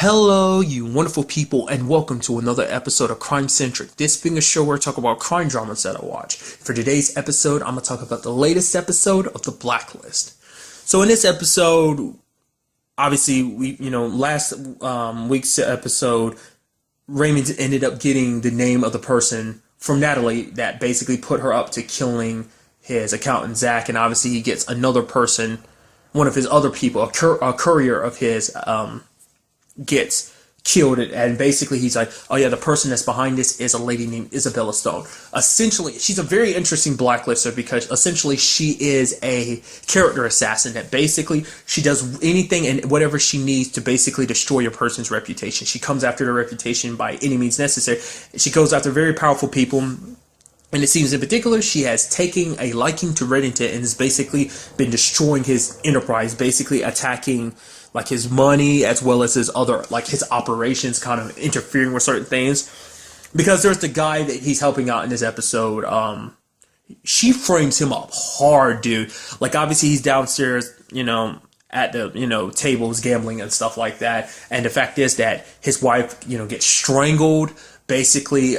Hello, you wonderful people, and welcome to another episode of Crime Centric. This being a show where I talk about crime dramas that I watch. For today's episode, I'm going to talk about the latest episode of The Blacklist. So in this episode, obviously, last week's episode, Raymond ended up getting the name of the person from Natalie that basically put her up to killing his accountant, Zach, and obviously he gets another person, one of his other people, a courier of his, gets killed, and basically he's like, oh yeah, the person that's behind this is a lady named Isabella Stone. Essentially, she's a very interesting blacklister because essentially she is a character assassin that basically she does anything and whatever she needs to basically destroy a person's reputation. She comes after their reputation by any means necessary. She goes after very powerful people. And it seems in particular she has taken a liking to Reddington and has basically been destroying his enterprise, basically attacking like his money as well as his other, like his operations, kind of interfering with certain things. Because there's the guy that he's helping out in this episode. She frames him up hard, dude. Like obviously he's downstairs, at the, tables gambling and stuff like that. And the fact is that his wife, gets strangled. Basically,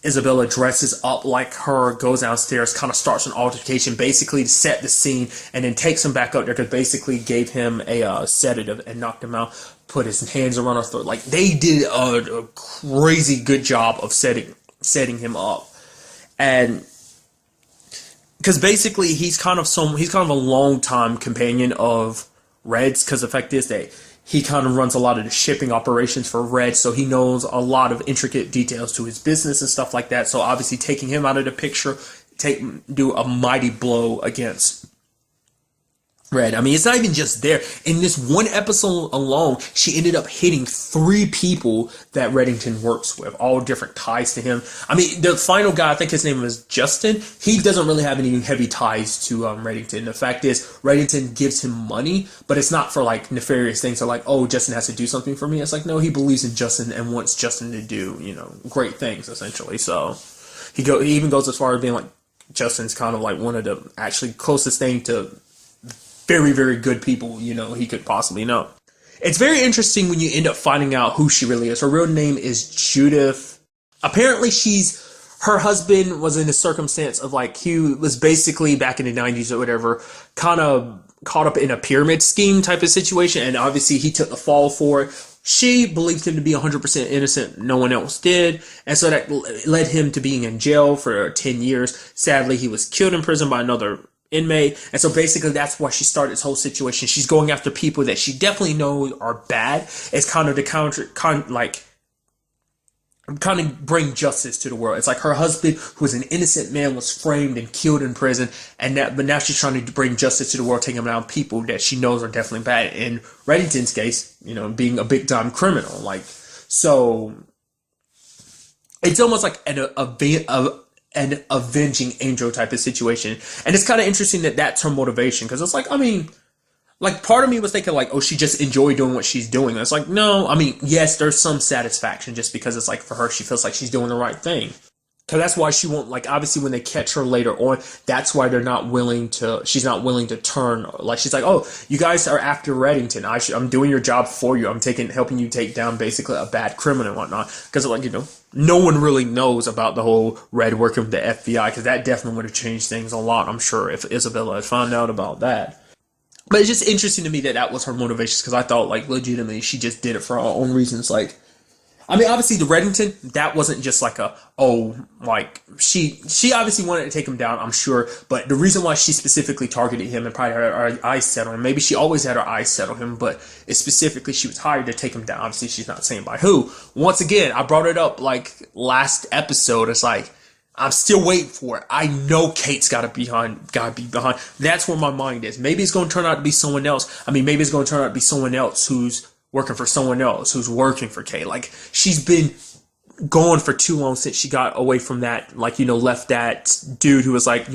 Isabella dresses up like her, goes downstairs, kind of starts an altercation, basically to set the scene, and then takes him back up there because basically gave him a sedative and knocked him out, put his hands around her throat. Like they did a crazy good job of setting him up, and because basically he's kind of a long time companion of Red's, because the fact is that he kind of runs a lot of the shipping operations for Red, so he knows a lot of intricate details to his business and stuff like that. So obviously taking him out of the picture, do a mighty blow against Red. I mean, it's not even just there. In this one episode alone, she ended up hitting 3 people that Reddington works with, all different ties to him. I mean, the final guy, I think his name was Justin, he doesn't really have any heavy ties to Reddington. The fact is, Reddington gives him money, but it's not for like nefarious things or like, oh, Justin has to do something for me. It's like, no, he believes in Justin and wants Justin to do, great things, essentially. So he even goes as far as being like, Justin's kind of like one of the actually closest thing to very, very good people, he could possibly know. It's very interesting when you end up finding out who she really is. Her real name is Judith. Apparently her husband was in a circumstance of like, he was basically back in the 90s or whatever, kind of caught up in a pyramid scheme type of situation. And obviously he took the fall for it. She believed him to be 100% innocent. No one else did. And so that led him to being in jail for 10 years. Sadly, he was killed in prison by another inmate, and so basically that's why she started this whole situation. She's going after people that she definitely knows are bad. It's kind of to kind of bring justice to the world. It's like her husband, who was an innocent man, was framed and killed in prison, but now she's trying to bring justice to the world, taking down people that she knows are definitely bad. In Reddington's case, being a big time criminal, so it's almost like an avenging angel type of situation. And it's kind of interesting that that's her motivation, because it's like, I mean, like part of me was thinking like, oh, she just enjoyed doing what she's doing. It's like, no, I mean, yes, there's some satisfaction just because it's like for her, she feels like she's doing the right thing. Because that's why she won't, like, obviously when they catch her later on, that's why she's not willing to turn. Like, she's like, oh, you guys are after Reddington. I'm doing your job for you. I'm helping you take down basically a bad criminal and whatnot. Because, like, no one really knows about the whole Red working with the FBI, because that definitely would have changed things a lot, I'm sure, if Isabella had found out about that. But it's just interesting to me that was her motivation, because I thought, like, legitimately, she just did it for her own reasons. Like, I mean, obviously, the Reddington, that wasn't just like she obviously wanted to take him down, I'm sure, but the reason why she specifically targeted him and probably had her eyes set on him, maybe she always had her eyes set on him, but it's specifically she was hired to take him down. Obviously, she's not saying by who. Once again, I brought it up like last episode. It's like, I'm still waiting for it. I know Kate's gotta be behind. That's where my mind is. Maybe it's going to turn out to be someone else. I mean, maybe it's going to turn out to be someone else who's working for someone else, who's working for Kate. Like, she's been gone for too long since she got away from that, like, left that dude who was like,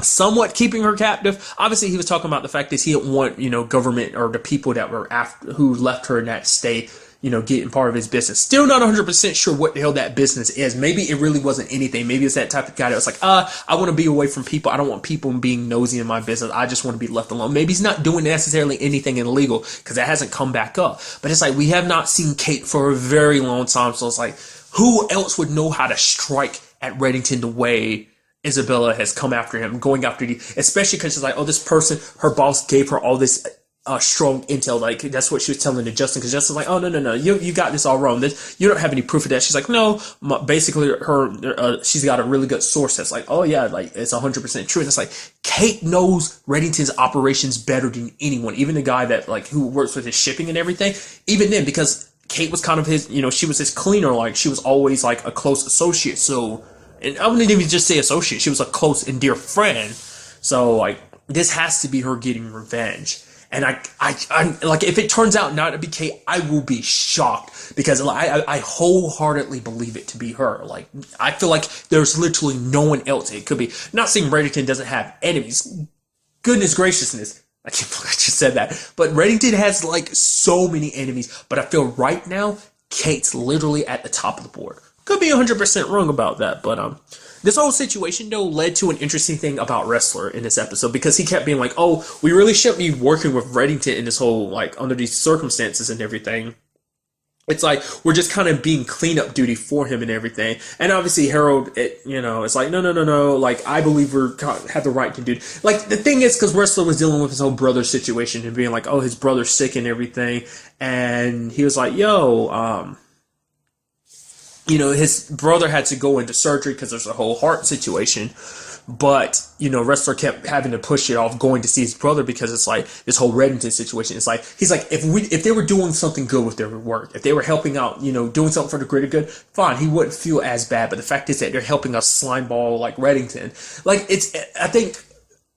somewhat keeping her captive. Obviously, he was talking about the fact that he didn't want, government or the people that were who left her in that state, getting part of his business. Still not 100% sure what the hell that business is. Maybe it really wasn't anything. Maybe it's that type of guy that was like, I want to be away from people. I don't want people being nosy in my business. I just want to be left alone. Maybe he's not doing necessarily anything illegal because it hasn't come back up. But it's like, we have not seen Kate for a very long time. So it's like, who else would know how to strike at Reddington the way Isabella has come after him, going after especially because she's like, oh, this person, her boss gave her all this strong intel. Like, that's what she was telling to Justin, because Justin's like, oh, no, you got this all wrong. You don't have any proof of that. She's like, no, basically she's got a really good source that's like, oh yeah, like it's 100% true. And it's like, Kate knows Reddington's operations better than anyone, even the guy that like who works with his shipping and everything. Even then, because Kate was kind of his, she was his cleaner, like she was always like a close associate. So, and I wouldn't even just say associate, she was a close and dear friend. So like, this has to be her getting revenge. And I'm like, if it turns out not to be Kate, I will be shocked, because I wholeheartedly believe it to be her. Like, I feel like there's literally no one else it could be. Not saying Reddington doesn't have enemies. Goodness graciousness. I can't believe I just said that. But Reddington has like so many enemies. But I feel right now, Kate's literally at the top of the board. Could be 100% wrong about that, but this whole situation though led to an interesting thing about Wrestler in this episode, because he kept being like, "Oh, we really shouldn't be working with Reddington in this whole like under these circumstances and everything." It's like we're just kind of being cleanup duty for him and everything. And obviously Harold, it's like no. Like, I believe have the right to do. Like, the thing is, because Wrestler was dealing with his own brother situation and being like, oh, his brother's sick and everything, and he was like, yo, his brother had to go into surgery because there's a whole heart situation. But, Wrestler kept having to push it off going to see his brother, because it's like this whole Reddington situation. It's like, he's like, if they were doing something good with their work, if they were helping out, doing something for the greater good, fine, he wouldn't feel as bad. But the fact is that they're helping a slimeball like Reddington. Like, I think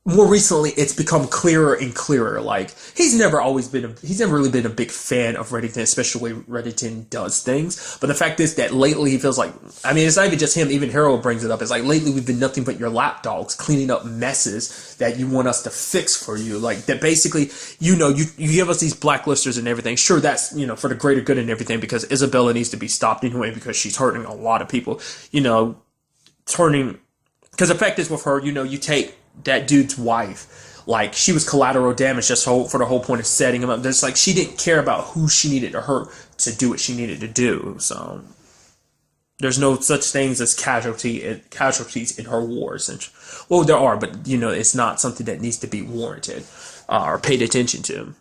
more recently, it's become clearer and clearer. Like, he's never really been a big fan of Reddington, especially the way Reddington does things. But the fact is that lately he feels like, it's not even just him, even Harold brings it up. It's like, lately we've been nothing but your lapdogs, cleaning up messes that you want us to fix for you. Like, that basically, you give us these blacklisters and everything. Sure, that's, for the greater good and everything, because Isabella needs to be stopped anyway, because she's hurting a lot of people, because the fact is with her, you take that dude's wife, like, she was collateral damage just for the whole point of setting him up. There's like, she didn't care about who she needed to hurt to do what she needed to do. So there's no such things as casualties in her wars. And, well, there are, but it's not something that needs to be warranted or paid attention to.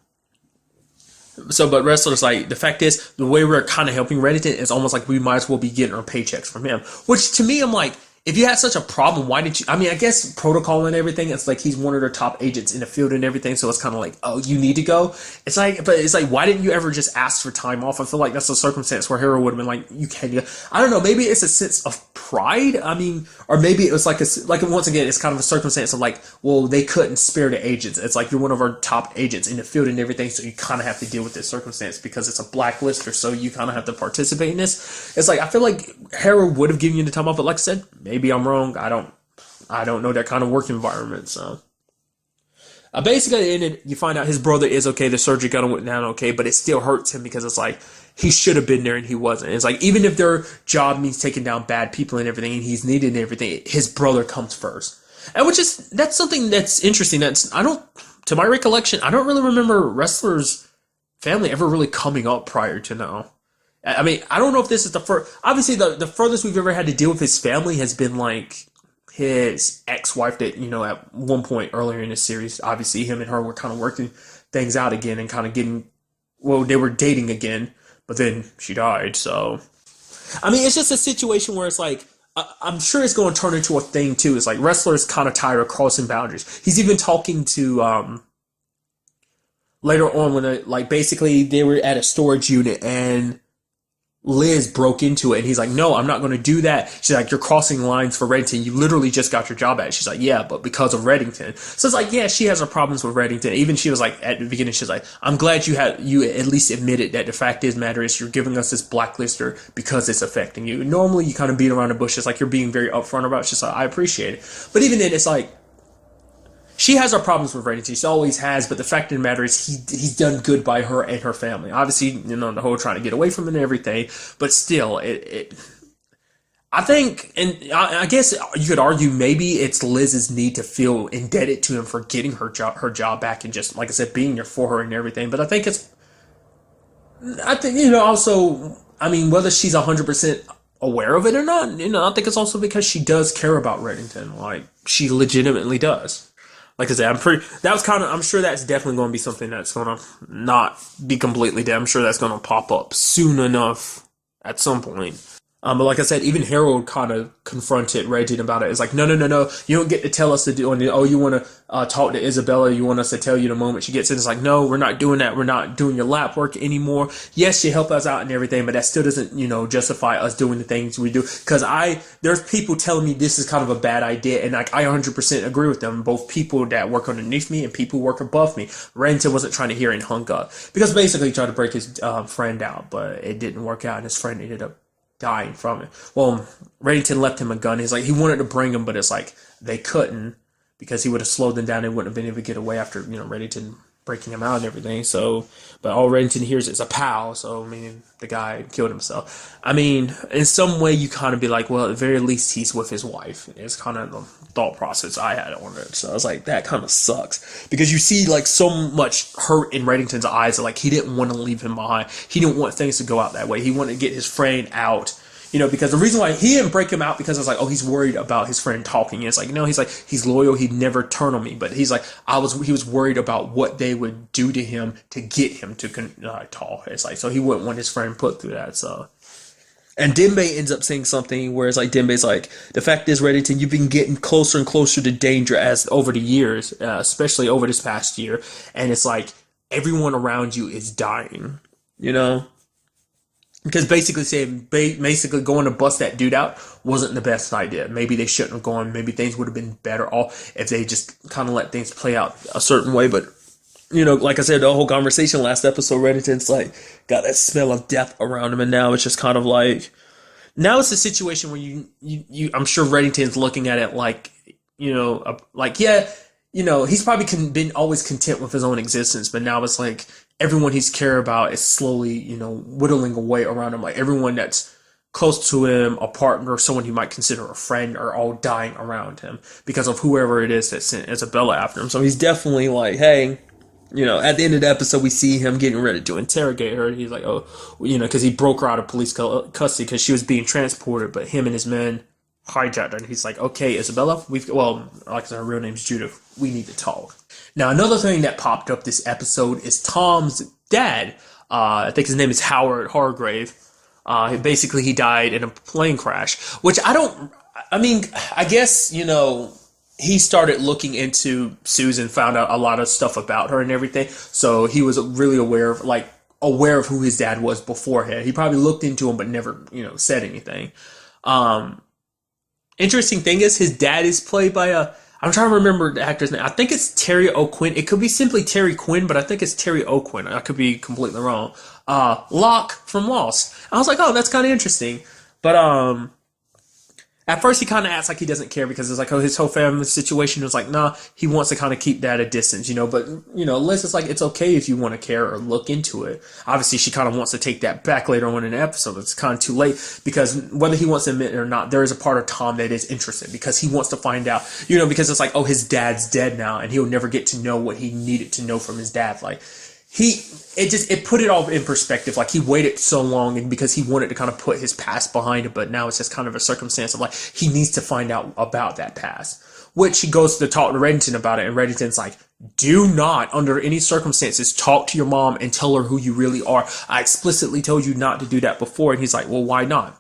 So, but Wrestler's like, the fact is, the way we're kind of helping Reddington is almost like we might as well be getting our paychecks from him. Which, to me, I'm like, if you had such a problem, why didn't you? I guess protocol and everything, it's like he's one of their top agents in the field and everything, so it's kind of like, oh, you need to go. It's like, why didn't you ever just ask for time off? I feel like that's a circumstance where Harold would have been like, you can't go. I don't know, maybe it's a sense of pride. Or maybe it was like once again, it's kind of a circumstance of like, well, they couldn't spare the agents. It's like, you're one of our top agents in the field and everything, so you kind of have to deal with this circumstance because it's a blacklister, so you kind of have to participate in this. It's like, I feel like Harold would have given you the time off, but like I said, maybe I'm wrong. I don't know that kind of work environment. So basically, in it, you find out his brother is okay. The surgery got him went down okay, but it still hurts him because it's like he should have been there and he wasn't. It's like, even if their job means taking down bad people and everything, and he's needed and everything, his brother comes first. And that's something that's interesting. To my recollection, I don't really remember Wrestler's family ever really coming up prior to now. I don't know if this is the first. Obviously, the furthest we've ever had to deal with his family has been like his ex-wife that, at one point earlier in the series, obviously him and her were kind of working things out again and kind of they were dating again, but then she died. So, it's just a situation where it's like, I'm sure it's going to turn into a thing too. It's like Wrestler's kind of tired of crossing boundaries. He's even talking to, later on when basically they were at a storage unit and Liz broke into it, and he's like, no, I'm not going to do that. She's like, you're crossing lines for Reddington. You literally just got your job at it. She's like, yeah, but because of Reddington. So it's like, yeah, she has her problems with Reddington. Even she was like, at the beginning, she's like, I'm glad you at least admitted that the fact is matter is you're giving us this blacklister because it's affecting you. Normally, you kind of beat around the bushes, like you're being very upfront about it. She's like, I appreciate it. But even then, it's like, she has her problems with Reddington. She always has, but the fact of the matter is he's done good by her and her family. Obviously, the whole trying to get away from it and everything, but still, I think, and I guess you could argue maybe it's Liz's need to feel indebted to him for getting her job back and just, like I said, being there for her and everything. But I think also, I mean, whether she's 100% aware of it or not, I think it's also because she does care about Reddington. Like, she legitimately does. Like I said, I'm sure that's definitely going to be something that's going to not be completely dead. I'm sure that's going to pop up soon enough at some point. But like I said, even Harold kind of confronted Reggie about it. It's like, no, you don't get to tell us to do it. Oh, you want to talk to Isabella. You want us to tell you the moment she gets in. It's like, no, we're not doing that. We're not doing your lap work anymore. Yes, you help us out and everything, but that still doesn't, justify us doing the things we do. Because there's people telling me this is kind of a bad idea, and like I 100% agree with them. Both people that work underneath me and people who work above me. Reddington wasn't trying to hear and hung up because basically he tried to break his friend out, but it didn't work out, and his friend ended up dying from it. Well, Reddington left him a gun. He's like, he wanted to bring him, but it's like they couldn't because he would have slowed them down. They wouldn't have been able to get away after, Reddington breaking him out and everything. So, but all Reddington hears is a pow. So, I mean, the guy killed himself. I mean, in some way, you kind of be like, well, at the very least, he's with his wife. It's kind of the thought process I had on it. So I was like, that kind of sucks because you see like so much hurt in Reddington's eyes. Like he didn't want to leave him behind. He didn't want things to go out that way. He wanted to get his friend out. Because the reason why he didn't break him out because it's like, oh, he's worried about his friend talking. It's like, he's loyal. He'd never turn on me. But he's like, he was worried about what they would do to him to get him to talk. It's like, so he wouldn't want his friend put through that. So, and Dembe ends up saying something where it's like, Dembe's like, the fact is, Reddington, you've been getting closer and closer to danger as over the years, especially over this past year. And it's like, everyone around you is dying, Because basically going to bust that dude out wasn't the best idea. Maybe they shouldn't have gone. Maybe things would have been better off if they just kind of let things play out a certain way. But, like I said, the whole conversation last episode, Reddington's like got that smell of death around him. And now it's just kind of like, now it's a situation where you I'm sure Reddington's looking at it like, he's probably been always content with his own existence. But now it's like, everyone he's cared about is slowly, whittling away around him. Like everyone that's close to him, a partner, someone he might consider a friend, are all dying around him because of whoever it is that sent Isabella after him. So he's definitely like, hey, at the end of the episode, we see him getting ready to interrogate her. He's like, oh, because he broke her out of police custody because she was being transported, but him and his men hijacked her. And he's like, okay, Isabella, like I said, her real name's Judith. We need to talk. Now, another thing that popped up this episode is Tom's dad. I think his name is Howard Hargrave. Basically, he died in a plane crash, which I guess, he started looking into Susan, found out a lot of stuff about her and everything. So he was really aware of who his dad was beforehand. He probably looked into him, but never, said anything. Interesting thing is his dad is played by I'm trying to remember the actor's name. I think it's Terry O'Quinn. It could be simply Terry Quinn, but I think it's Terry O'Quinn. I could be completely wrong. Locke from Lost. I was like, oh, that's kind of interesting. But at first he kind of acts like he doesn't care because it's like, oh, his whole family situation is like, nah, he wants to kind of keep that at a distance, But, Liz is like, it's okay if you want to care or look into it. Obviously, she kind of wants to take that back later on in the episode. It's kind of too late because whether he wants to admit it or not, there is a part of Tom that is interested because he wants to find out, because it's like, oh, his dad's dead now and he'll never get to know what he needed to know from his dad. Like, it put it all in perspective. Like he waited so long and because he wanted to kind of put his past behind it, but now it's just kind of a circumstance of like, he needs to find out about that past, which he goes to talk to Reddington about it. And Reddington's like, do not under any circumstances talk to your mom and tell her who you really are. I explicitly told you not to do that before. And he's like, well, why not?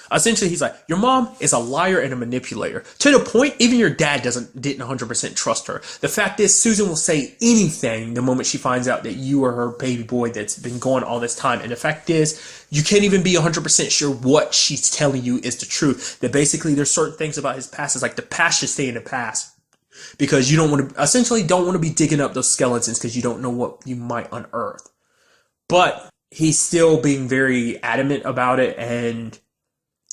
Essentially, he's like, your mom is a liar and a manipulator. To the point, even your dad didn't 100% trust her. The fact is, Susan will say anything the moment she finds out that you are her baby boy that's been gone all this time. And the fact is, you can't even be 100% sure what she's telling you is the truth. That basically, there's certain things about his past. It's like the past should stay in the past. Because you don't want to be digging up those skeletons because you don't know what you might unearth. But he's still being very adamant about it and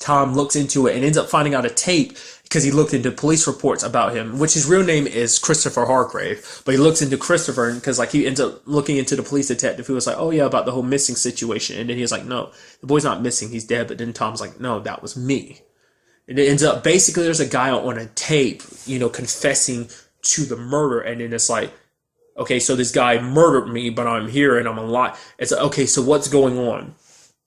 Tom looks into it and ends up finding out a tape because he looked into police reports about him, which his real name is Christopher Hargrave, but he looks into Christopher because like he ends up looking into the police detective who was like, oh yeah, about the whole missing situation. And then he was like, no, the boy's not missing, he's dead. But then Tom's like, no, that was me. And it ends up basically there's a guy on a tape, confessing to the murder. And then it's like, okay, so this guy murdered me, but I'm here and I'm alive. It's like, okay, so what's going on?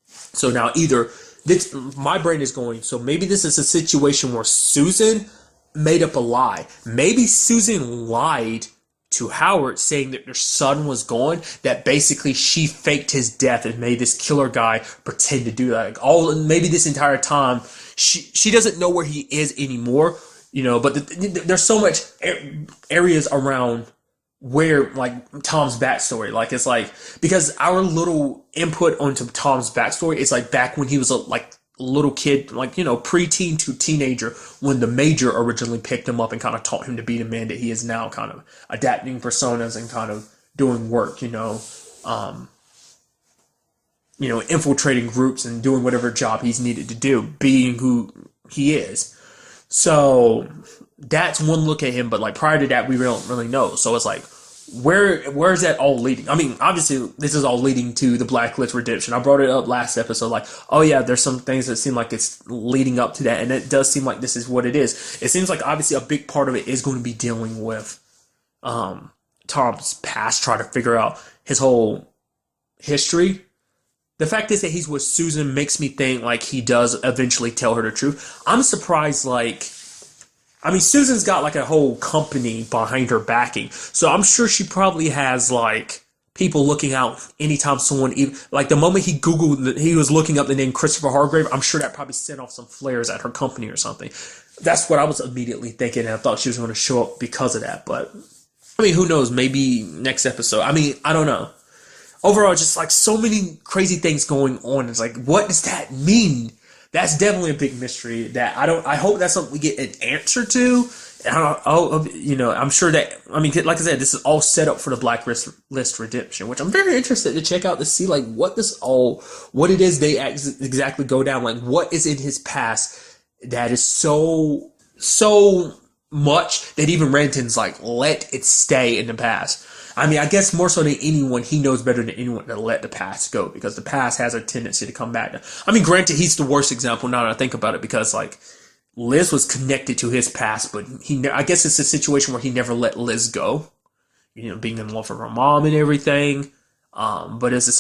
So now either this, my brain is going, so maybe this is a situation where Susan made up a lie. Maybe Susan lied to Howard saying that their son was gone, that basically she faked his death and made this killer guy pretend to do that. Maybe this entire time she doesn't know where he is anymore, but there's so much areas around where like Tom's backstory, like it's like, because our little input onto Tom's backstory is like back when he was a little kid, like preteen to teenager, when the major originally picked him up and kind of taught him to be the man that he is now, kind of adapting personas and kind of doing work, infiltrating groups and doing whatever job he's needed to do, being who he is. So that's one look at him, but like prior to that, we don't really know. So it's like, where is that all leading? I mean, obviously, this is all leading to the Blacklist redemption. I brought it up last episode, like, oh yeah, there's some things that seem like it's leading up to that, and it does seem like this is what it is. It seems like obviously a big part of it is going to be dealing with Tom's past, trying to figure out his whole history. The fact is that he's with Susan makes me think like he does eventually tell her the truth. I'm surprised, Susan's got like a whole company behind her backing. So I'm sure she probably has like people looking out anytime someone, like the moment he Googled, he was looking up the name Christopher Hargrave, I'm sure that probably sent off some flares at her company or something. That's what I was immediately thinking, and I thought she was going to show up because of that. But I mean, who knows? Maybe next episode. I mean, I don't know. Overall, just like so many crazy things going on. It's like, what does that mean? That's definitely a big mystery that I hope that's something we get an answer to. I'm sure that, like I said, this is all set up for the Blacklist redemption, which I'm very interested to check out to see like what it is they exactly go down. Like what is in his past that is so much that even Renton's like, let it stay in the past. I mean, I guess more so than anyone, he knows better than anyone to let the past go, because the past has a tendency to come back. I mean, granted, he's the worst example now that I think about it, because like Liz was connected to his past, but I guess it's a situation where he never let Liz go, being in love with her mom and everything. But as a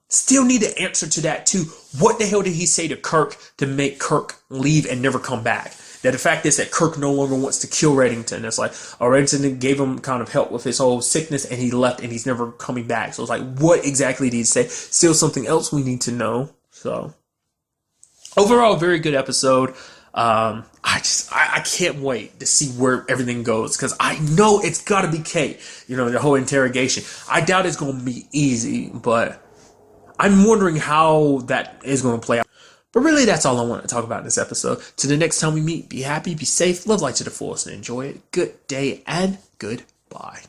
still need an answer to that too. What the hell did he say to Kirk to make Kirk leave and never come back? That the fact is that Kirk no longer wants to kill Reddington. It's like, Reddington gave him kind of help with his whole sickness and he left and he's never coming back. So it's like, what exactly did he say? Still something else we need to know. So overall, very good episode. I can't wait to see where everything goes, because I know it's got to be Kate, the whole interrogation. I doubt it's going to be easy, but I'm wondering how that is going to play out. But really, that's all I want to talk about in this episode. Till the next time we meet, be happy, be safe, love life to the fullest, and enjoy it. Good day and goodbye.